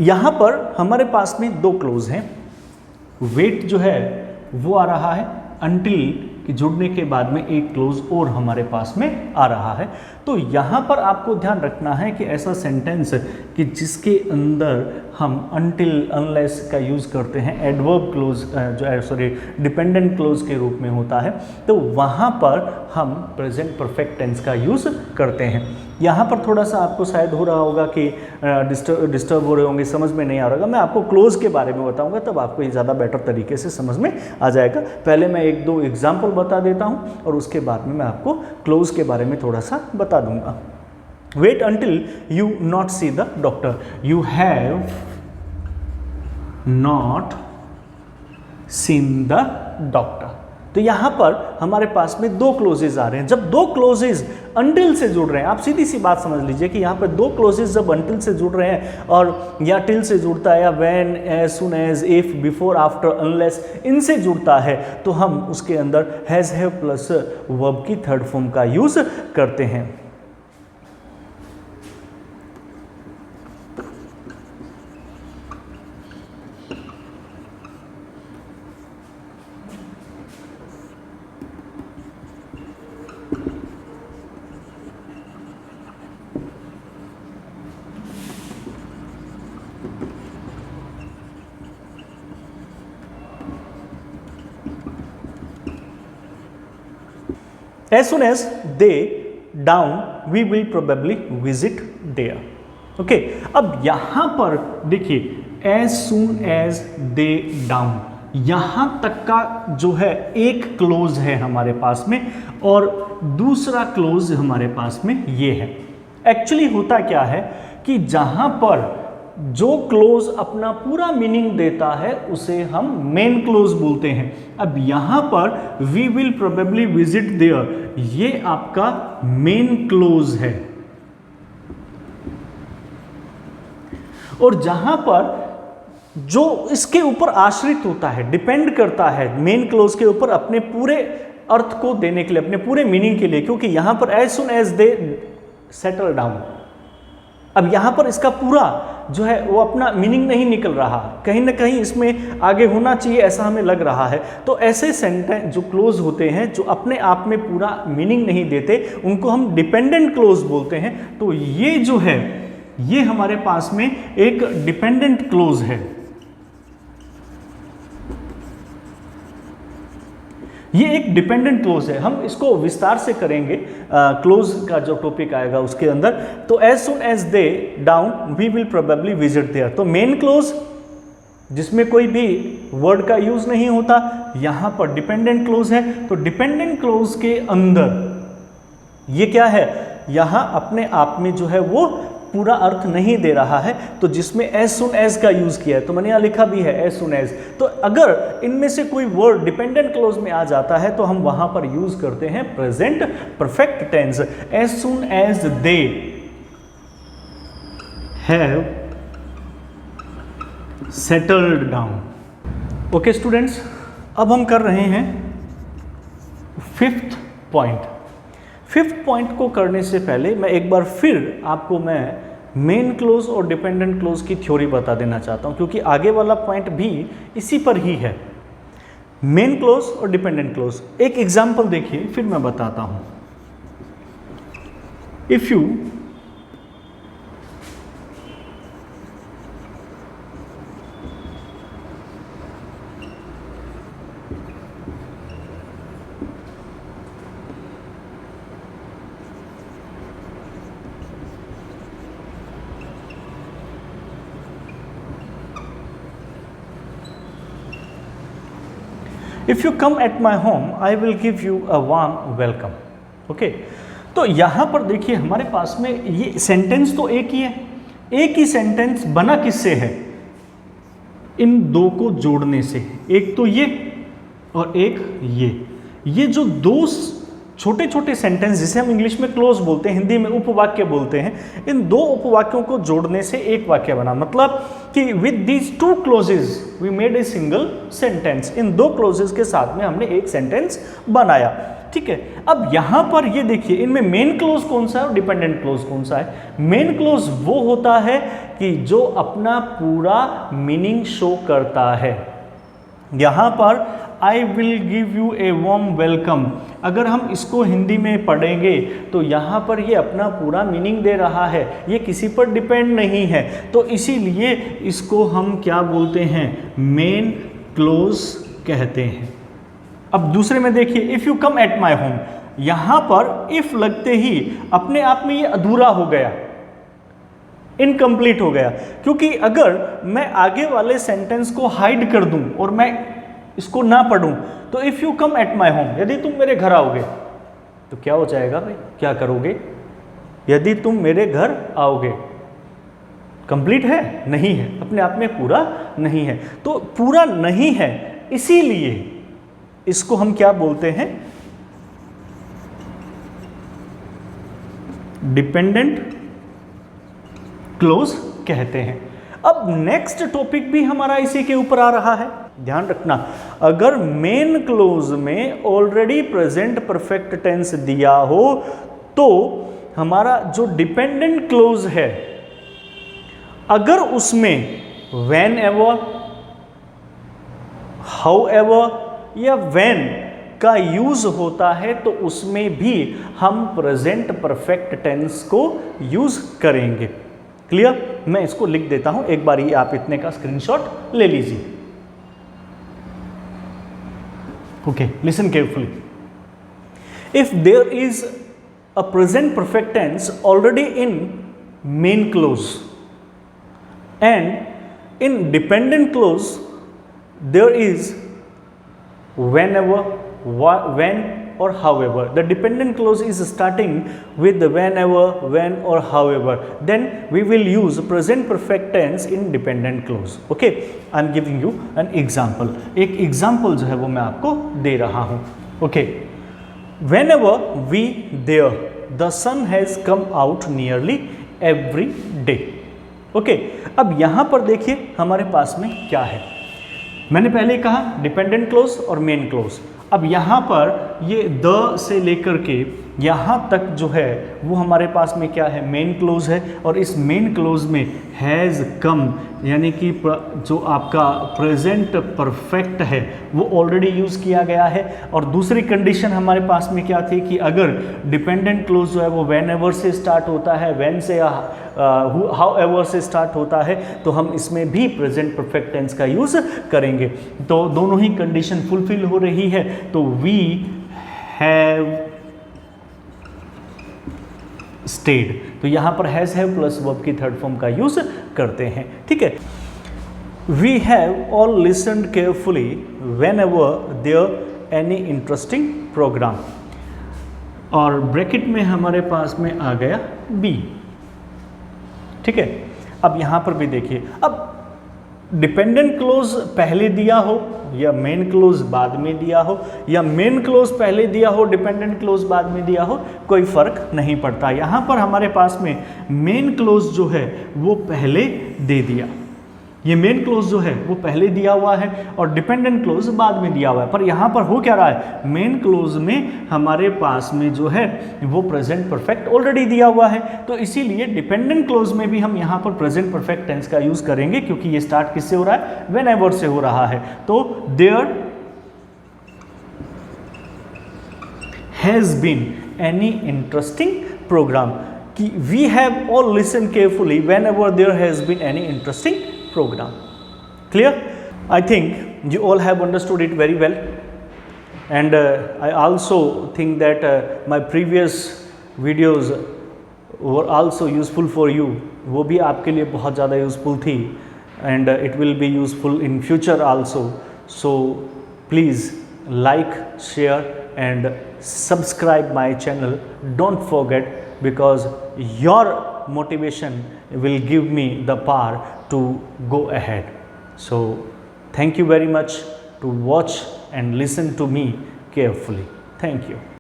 यहाँ पर हमारे पास में दो क्लोज हैं, वेट जो है वो आ रहा है, अनटिल कि जुड़ने के बाद में एक क्लोज और हमारे पास में आ रहा है। तो यहाँ पर आपको ध्यान रखना है कि ऐसा सेंटेंस कि जिसके अंदर हम अनटिल अनलेस का यूज़ करते हैं, एडवर्ब क्लोज डिपेंडेंट क्लोज के रूप में होता है, तो वहाँ पर हम प्रेजेंट परफेक्ट टेंस का यूज़ करते हैं। यहाँ पर थोड़ा सा आपको शायद हो रहा होगा कि डिस्टर्ब हो रहे होंगे, समझ में नहीं आ रहा होगा। मैं आपको क्लोज के बारे में बताऊंगा, तब आपको ये ज़्यादा बेटर तरीके से समझ में आ जाएगा। पहले मैं एक दो एग्जाम्पल बता देता हूँ और उसके बाद में मैं आपको क्लोज के बारे में थोड़ा सा बता दूंगा। Wait until you not see the doctor, you have not seen the doctor. तो यहाँ पर हमारे पास में दो क्लोजेज आ रहे हैं। जब दो क्लोजेज अंटिल से जुड़ रहे हैं, आप सीधी सी बात समझ लीजिए कि यहाँ पर दो क्लोजेज जब अंटिल से जुड़ रहे हैं और या टिल से जुड़ता है या when, as soon as, if, before, after, unless, इनसे जुड़ता है, तो हम उसके अंदर हैज, हैव प्लस वर्ब की थर्ड फॉर्म का यूज करते हैं। As soon as they down, we will probably visit there. Okay, अब यहां पर देखिए as soon as they down, यहां तक का जो है एक क्लोज है हमारे पास में और दूसरा क्लोज हमारे पास में ये है। एक्चुअली होता क्या है कि जहां पर जो क्लोज अपना पूरा मीनिंग देता है उसे हम मेन क्लोज बोलते हैं। अब यहां पर we will probably visit there, ये आपका मेन क्लोज है। और जहां पर जो इसके ऊपर आश्रित होता है, डिपेंड करता है मेन क्लोज के ऊपर अपने पूरे अर्थ को देने के लिए, अपने पूरे मीनिंग के लिए, क्योंकि यहां पर as soon as they settle down, अब यहां पर इसका पूरा जो है वो अपना मीनिंग नहीं निकल रहा, कहीं ना कहीं इसमें आगे होना चाहिए ऐसा हमें लग रहा है। तो ऐसे सेंटेंस जो क्लोज होते हैं, जो अपने आप में पूरा मीनिंग नहीं देते, उनको हम डिपेंडेंट क्लोज बोलते हैं। तो ये जो है ये हमारे पास में एक डिपेंडेंट क्लोज है। ये एक डिपेंडेंट क्लोज है, हम इसको विस्तार से करेंगे क्लोज का जो टॉपिक आएगा उसके अंदर। तो as soon as they down we will probably visit there, तो मेन क्लोज जिसमें कोई भी वर्ड का यूज नहीं होता, यहां पर डिपेंडेंट क्लोज है। तो डिपेंडेंट क्लोज के अंदर ये क्या है, यहां अपने आप में जो है वो पूरा अर्थ नहीं दे रहा है, तो जिसमें एज सुन एज का यूज किया है, तो मैंने यहां लिखा भी है एज सुन एज। तो अगर इनमें से कोई वर्ड डिपेंडेंट क्लोज में आ जाता है तो हम वहां पर यूज करते हैं present perfect tense, as soon as they have settled down. Okay students, अब हम कर रहे हैं फिफ्थ पॉइंट। फिफ्थ पॉइंट को करने से पहले मैं एक बार फिर आपको मेन क्लोज और डिपेंडेंट क्लोज की थ्योरी बता देना चाहता हूं, क्योंकि आगे वाला पॉइंट भी इसी पर ही है, मेन क्लोज और डिपेंडेंट क्लोज। एक एग्जांपल देखिए फिर मैं बताता हूं। If you if you come at my home I will give you a warm welcome. Okay, तो यहां पर देखिए हमारे पास में ये सेंटेंस तो एक ही है, एक ही सेंटेंस बना किससे है, इन दो को जोड़ने से। एक तो ये और एक ये जो दो छोटे छोटे सेंटेंस जिसे हम इंग्लिश में क्लोज बोलते हैं, हिंदी में उपवाक्य बोलते हैं, इन दो उपवाक्यों को जोड़ने से एक वाक्य बना। मतलब कि with these two clauses we made a single sentence, इन दो क्लोजेज के साथ में हमने एक सेंटेंस बनाया। ठीक है, अब यहां पर ये देखिए इनमें मेन क्लोज कौन सा है और डिपेंडेंट क्लोज कौन सा है। मेन क्लोज वो होता है कि जो अपना पूरा मीनिंग शो करता है। यहां पर I will give U a warm welcome, अगर हम इसको हिंदी में पढ़ेंगे तो यहाँ पर ये अपना पूरा मीनिंग दे रहा है, ये किसी पर डिपेंड नहीं है, तो इसीलिए इसको हम क्या बोलते हैं, मेन क्लोज कहते हैं। अब दूसरे में देखिए, if you come at my home, यहाँ पर इफ़ लगते ही अपने आप में ये अधूरा हो गया, इनकम्प्लीट हो गया, क्योंकि अगर मैं आगे वाले सेंटेंस को हाइड कर दूं और मैं इसको ना पढ़ूं, तो if you come at my home, यदि तुम मेरे घर आओगे, तो क्या हो जाएगा भाई, क्या करोगे, यदि तुम मेरे घर आओगे, कंप्लीट है, नहीं है, अपने आप में पूरा नहीं है, तो पूरा नहीं है, इसीलिए इसको हम क्या बोलते हैं, डिपेंडेंट क्लोज कहते हैं। अब नेक्स्ट टॉपिक भी हमारा इसी के ऊपर आ रहा है, ध्यान रखना, अगर मेन क्लोज में ऑलरेडी प्रेजेंट परफेक्ट टेंस दिया हो तो हमारा जो डिपेंडेंट क्लोज है, अगर उसमें व्हेन एवर, हाउ एवर या व्हेन का यूज होता है तो उसमें भी हम प्रेजेंट परफेक्ट टेंस को यूज करेंगे। क्लियर, मैं इसको लिख देता हूं, एक बार ये आप इतने का स्क्रीनशॉट ले लीजिए। Okay, listen carefully. If there is a present perfect tense already in main clause and in dependent clause there is whenever, when or however, the dependent clause is starting with the whenever, when or however, then we will use present perfect tense in dependent clause. Okay, I am giving you an example. एक example जो है वो मैं आपको दे रहा हूँ. Okay, whenever we there, the sun has come out nearly every day. Okay, अब यहाँ पर देखिए हमारे पास में क्या है, मैंने पहले कहा डिपेंडेंट क्लोज और मेन क्लोज। अब यहाँ पर ये द से लेकर के यहाँ तक जो है वो हमारे पास में क्या है, मेन क्लोज है, और इस मेन क्लोज में हैज़ कम यानी कि जो आपका प्रेजेंट परफेक्ट है वो ऑलरेडी यूज़ किया गया है। और दूसरी कंडीशन हमारे पास में क्या थी कि अगर डिपेंडेंट क्लोज जो है वो व्हेन एवर से स्टार्ट होता है, व्हेन से या हाउ एवर से स्टार्ट होता है, तो हम इसमें भी प्रेजेंट परफेक्ट टेंस का यूज़ करेंगे। तो दोनों ही कंडीशन फुलफिल हो रही है, तो वी हैव स्टेड, तो यहाँ पर हैज हैव प्लस वर्ब की थर्ड फॉर्म का यूज करते हैं। ठीक है, we have all listened carefully whenever there any interesting program, और ब्रैकेट में हमारे पास में आ गया बी। ठीक है, अब यहाँ पर भी देखिए, अब डिपेंडेंट क्लोज पहले दिया हो या मेन क्लोज बाद में दिया हो, या मेन क्लोज पहले दिया हो डिपेंडेंट क्लोज बाद में दिया हो, कोई फर्क नहीं पड़ता। यहाँ पर हमारे पास में मेन क्लोज जो है वो पहले दे दिया, ये मेन क्लोज जो है वो पहले दिया हुआ है और डिपेंडेंट क्लोज बाद में दिया हुआ है। पर यहाँ पर हो क्या रहा है, मेन क्लोज में हमारे पास में जो है वो प्रेजेंट परफेक्ट ऑलरेडी दिया हुआ है, तो इसीलिए डिपेंडेंट क्लोज में भी हम यहाँ पर प्रेजेंट परफेक्ट टेंस का यूज करेंगे, क्योंकि ये स्टार्ट किससे हो रहा है, व्हेन एवर से हो रहा है। तो there has been any interesting program, कि we have all listen carefully whenever there has been any interesting program. Clear? I think you all have understood it very well, and I also think that my previous videos were also useful for you. वो भी आपके लिए बहुत ज़्यादा useful थी, and it will be useful in future also. So please like, share and subscribe my channel. Don't forget, because your motivation will give me the power to go ahead. So thank you very much to watch and listen to me carefully. Thank you.